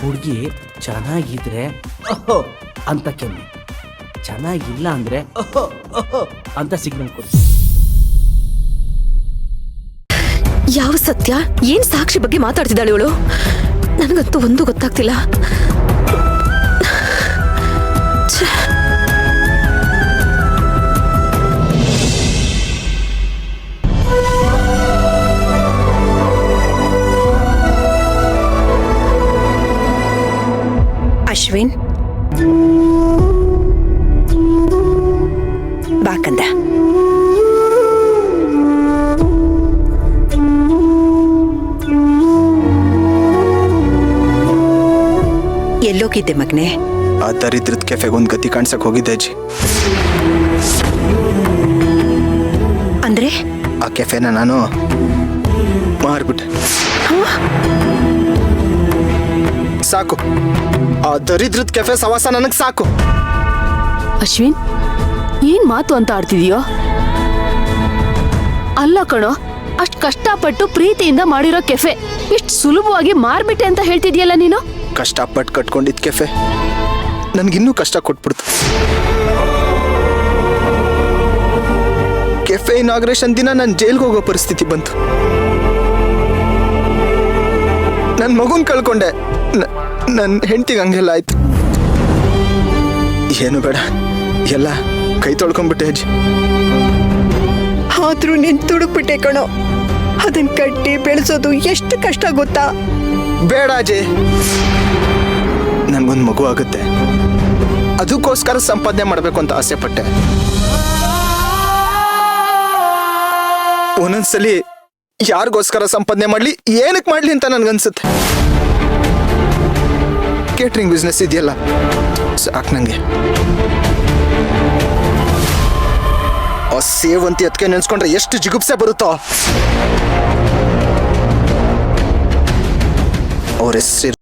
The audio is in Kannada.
ಹುಡುಗಿ ಚೆನ್ನಾಗಿದ್ರೆ ಓಹೋ ಅಂತ ಕೆಮ್ಮೆ, ಚೆನ್ನಾಗಿಲ್ಲ ಅಂದ್ರೆ ಓಹೋ ಓಹೋ ಅಂತ ಸಿಗ್ನಲ್ ಕೊಡಿ. ಯಾವ ಸತ್ಯ ಏನ್ ಸಾಕ್ಷಿ ಬಗ್ಗೆ ಮಾತಾಡ್ತಿದ್ದಾಳೆ ಇವಳು? ನನಗಂತೂ ಒಂದು ಗೊತ್ತಾಗ್ತಿಲ್ಲ. ಅಶ್ವಿನ್ ಬಾಕಂದ ಎಲ್ಲೋಗಿದ್ದೆ ಮಗ್ನೆ? ಆ ದರಿದ್ರದ ಕೆಫೆಗೊಂದು ಗತಿ ಕಾಣ್ಸಕ್ ಹೋಗಿದ್ದೆ ಅಜ್ಜಿ. ಅಂದ್ರೆ ಆ ಕೆಫೆನ ನಾನು ಮಾರ್ಬಿಟ್ಟೆ. ಸಾಕು, ಆ ದರಿದ್ರದ ಕೆಫೆ ಸವಾಸ ನನಗ್ ಸಾಕು. ಅಶ್ವಿನ್, ಏನ್ ಮಾತು ಅಂತ ಆಡ್ತಿದೀಯೋ? ಅಲ್ಲ ಕಣೋ, ಅಷ್ಟ್ ಕಷ್ಟಪಟ್ಟು ಪ್ರೀತಿಯಿಂದ ಮಾಡಿರೋ ಕೆಫೆ ಇಷ್ಟ್ ಸುಲಭವಾಗಿ ಮಾರ್ಬಿಟ್ಟೆ ಅಂತ ಹೇಳ್ತಿದ್ಯಲ್ಲ ನೀನು? ಕಷ್ಟಪಟ್ಟು ಕಟ್ಕೊಂಡಿದ್ ಕೆಫೆ ನನ್ಗಿನ್ನೂ ಕಷ್ಟ ಕೊಟ್ಬಿಡ್ತು. ಕೆಫೆ ಇನಾಗ್ರೇಷನ್ ದಿನ ನಾನು ಜೈಲ್ಗೆ ಹೋಗೋ ಪರಿಸ್ಥಿತಿ ಬಂತು. ನನ್ನ ಮಗುನ್ ಕಳ್ಕೊಂಡೆ. ನನ್ನ ಹೆಂಡತಿಗೆ ಹಂಗೆಲ್ಲ ಆಯ್ತು. ಏನು ಬೇಡ, ಎಲ್ಲ ಕೈ ತೊಳ್ಕೊಂಡ್ಬಿಟ್ಟೆ ಅಜ್ಜಿ. ಆದ್ರೂ ನೀನ್ ತುಡುಕ್ಬಿಟ್ಟೆ ಕಣೋ. ಅದನ್ ಕಟ್ಟಿ ಬೆಳೆಸೋದು ಎಷ್ಟು ಕಷ್ಟ ಗೊತ್ತಾ? ಬೇಡ ಅಜಯ್, ನನ್ಗೊಂದು ಮಗು ಆಗುತ್ತೆ, ಅದಕ್ಕೋಸ್ಕರ ಸಂಪಾದನೆ ಮಾಡಬೇಕು ಅಂತ ಆಸೆ ಪಟ್ಟೆ. ಒಂದೊಂದ್ಸಲಿ ಯಾರಿಗೋಸ್ಕರ ಸಂಪಾದನೆ ಮಾಡ್ಲಿ, ಏನಕ್ಕೆ ಮಾಡ್ಲಿ ಅಂತ ನನ್ಗನ್ಸುತ್ತೆ. ಕೇಟ್ರಿಂಗ್ ಬಿಸ್ನೆಸ್ ಇದೆಯಲ್ಲ, ಸಾಕು ನಂಗೆ. ಆ ಸೇವಂತಿ ಅದಕ್ಕೆ ನೆನ್ಸ್ಕೊಂಡ್ರೆ ಎಷ್ಟು ಜಿಗುಪ್ಸೆ ಬರುತ್ತೋ. ಅವ್ರ ಹೆಸರು